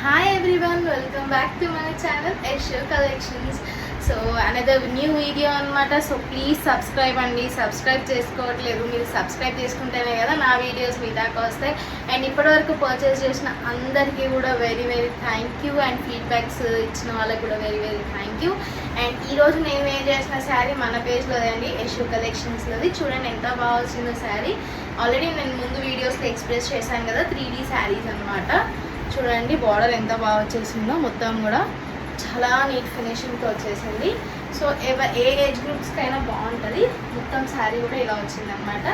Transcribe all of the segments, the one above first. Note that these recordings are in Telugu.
Hi everyone, welcome back to my channel Aishu Collections. So another new video అనమాట. సో ప్లీజ్ సబ్స్క్రైబ్ అండి. సబ్స్క్రైబ్ చేసుకోవట్లేదు, మీరు సబ్స్క్రైబ్ చేసుకుంటేనే కదా నా వీడియోస్ మీ దాకా వస్తాయి. అండ్ ఇప్పటివరకు పర్చేస్ చేసిన అందరికీ కూడా very very thank you. And feedbacks ఇచ్చిన వాళ్ళకి కూడా very very thank you. And ఈరోజు నేను వేర్ చేసిన శారీ మన పేజ్లోదే అండి, యశు కలెక్షన్స్లోది. చూడండి ఎంత బాగా వచ్చిందో శారీ. ఆల్రెడీ నేను ముందు వీడియోస్లో ఎక్స్ప్రెస్ చేశాను కదా, 3D శారీస్ అనమాట. చూడండి బార్డర్ ఎంత బాగా వచ్చేసిందో, మొత్తం కూడా చాలా నీట్ ఫినిషింగ్తో వచ్చేసింది. సో ఏ ఏజ్ గ్రూప్స్కైనా బాగుంటుంది. మొత్తం శారీ కూడా ఇలా వచ్చింది అనమాట.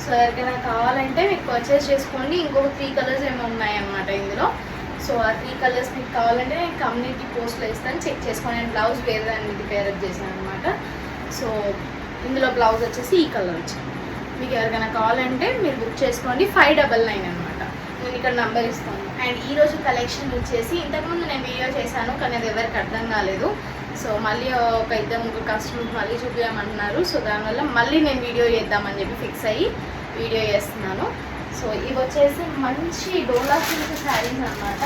సో ఎవరికైనా కావాలంటే మీకు పర్చేస్ చేసుకోండి. ఇంకొక 3 కలర్స్ ఏమో ఉన్నాయన్నమాట ఇందులో. సో ఆ 3 కలర్స్ మీకు కావాలంటే నేను కమ్యూనిటీ పోస్ట్లో ఇస్తాను, చెక్ చేసుకోండి. నేను బ్లౌజ్ వేరే దాని మీద పేరప్ చేశాను అనమాట. సో ఇందులో బ్లౌజ్ వచ్చేసి ఈ కలర్ వచ్చింది. మీకు ఎవరికైనా కావాలంటే మీరు బుక్ చేసుకోండి. 599 అనమాట. నేను ఇక్కడ నంబర్ ఇస్తాను. అండ్ ఈరోజు కలెక్షన్ వచ్చేసి ఇంతకుముందు నేను వీడియో చేశాను, కానీ అది ఎవరికి అర్థం కాలేదు. సో మళ్ళీ ఒక 2-3 కస్టమర్స్ మళ్ళీ చూపించమంటున్నారు. సో దానివల్ల మళ్ళీ నేను వీడియో చేద్దామని చెప్పి ఫిక్స్ అయ్యి వీడియో చేస్తున్నాను. సో ఇవి వచ్చేసి మంచి డోలా సిల్క్ శారీస్ అనమాట.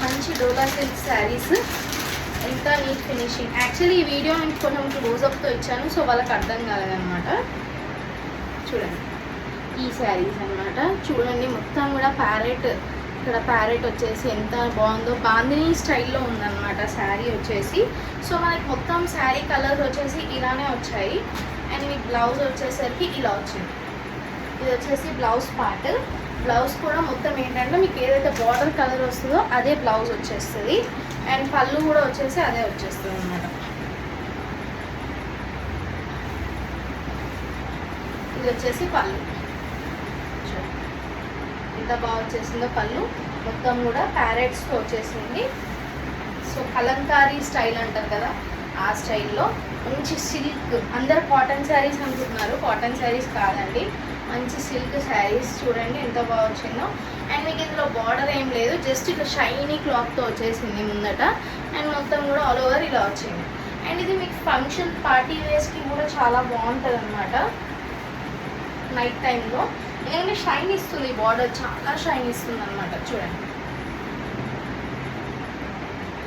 మంచి డోలా సిల్క్ శారీస్, ఎంత నీట్ ఫినిషింగ్. యాక్చువల్లీ ఈ వీడియో నేను కొంచెం క్లోజప్తో ఇచ్చాను, సో వాళ్ళకి అర్థం కాలేదన్నమాట. చూడండి ఈ శారీస్ అనమాట. చూడండి మొత్తం కూడా ప్యారెట్, ఇక్కడ ప్యారెట్ వచ్చేసి ఎంత బాగుందో, బాందినీ స్టైల్లో ఉందన్నమాట శారీ వచ్చేసి. సో మనకి మొత్తం శారీ కలర్స్ వచ్చేసి ఇలానే వచ్చాయి. అండ్ మీకు బ్లౌజ్ వచ్చేసరికి ఇలా వచ్చింది. ఇది వచ్చేసి బ్లౌజ్ పార్ట్. బ్లౌజ్ కూడా మొత్తం ఏంటంటే మీకు ఏదైతే బార్డర్ కలర్ వస్తుందో అదే బ్లౌజ్ వచ్చేస్తుంది. అండ్ పళ్ళు కూడా వచ్చేసి అదే వచ్చేస్తుంది అనమాట. ఇది వచ్చేసి పళ్ళు, ఎంత బాగా వచ్చేసిందో పళ్ళు. మొత్తం కూడా ప్యారెట్స్తో వచ్చేసింది. సో కలంకారీ స్టైల్ అంటారు కదా, ఆ స్టైల్లో మంచి సిల్క్. అందరు కాటన్ శారీస్ అనుకుంటున్నారు, కాటన్ శారీస్ కాదండి, మంచి సిల్క్ శారీస్. చూడండి ఎంత బాగా వచ్చిందో. అండ్ మీకు ఇందులో బార్డర్ ఏం లేదు, జస్ట్ ఇట్లా షైనీ క్లాత్తో వచ్చేసింది ముందట. అండ్ మొత్తం కూడా ఆల్ ఓవర్ ఇలా వచ్చింది. అండ్ ఇది మీకు ఫంక్షన్ పార్టీ వేర్స్కి కూడా చాలా బాగుంటుంది అనమాట నైట్ టైంలో. ఎందుకంటే షైన్ ఇస్తుంది, బార్డర్ చాలా షైన్ ఇస్తుంది అనమాట. చూడండి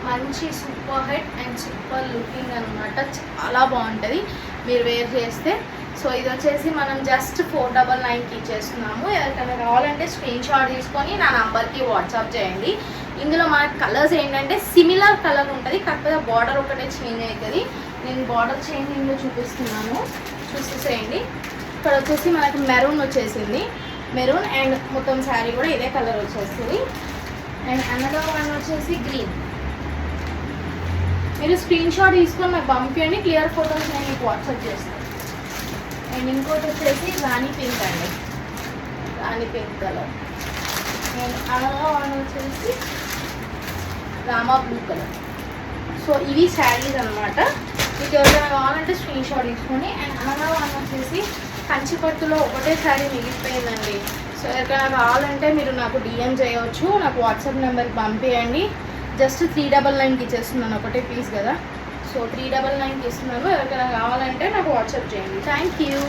మంచి super head and super looking అనమాట. చాలా బాగుంటుంది మీరు వేర్ చేస్తే. సో ఇది వచ్చేసి మనం జస్ట్ 499కి ఇచ్చేస్తున్నాము. ఎవరికైనా కావాలంటే స్క్రీన్ షాట్ తీసుకొని నా నంబర్కి వాట్సాప్ చేయండి. ఇందులో మనకు కలర్స్ ఏంటంటే సిమిలర్ కలర్ ఉంటుంది, కాకపోతే బార్డర్ ఒకటే చేంజ్ అవుతుంది. నేను బార్డర్ చేంజింగ్లో చూపిస్తున్నాను, చూసేసేయండి. ఇక్కడ వచ్చేసి మనకి మెరూన్ వచ్చేసింది, మెరూన్. అండ్ మొత్తం శారీ కూడా ఇదే కలర్ వచ్చేస్తుంది. అండ్ అనదర్ వన్ వచ్చేసి గ్రీన్. మీరు స్క్రీన్ షాట్ తీసుకొని నాకు పంపించండి, క్లియర్ ఫొటోస్ నేను మీకు వాట్సాప్ చేస్తాను. అండ్ ఇంకోటి వచ్చేసి రాణి పింక్ అండి, Rani pink colour. And another one వచ్చేసి రామా బ్లూ కలర్. సో ఇవి శారీస్ అనమాట. మీకు ఎవరైనా కావాలంటే స్క్రీన్ షాట్ తీసుకొని. అండ్ అనదర్ వన్ వచ్చేసి కంచిపట్టులో ఒకటే శారీ మిగిలిపోయిందండి. సో ఎవరికైనా కావాలంటే మీరు నాకు డిఎం చేయవచ్చు, నాకు వాట్సాప్ నెంబర్కి పంపించండి. జస్ట్ 399కి ఇచ్చేస్తున్నాను, ఒకటే పీస్ కదా. సో 399కి ఇస్తున్నాను. ఎవరికైనా కావాలంటే నాకు వాట్సాప్ చేయండి. Thank you.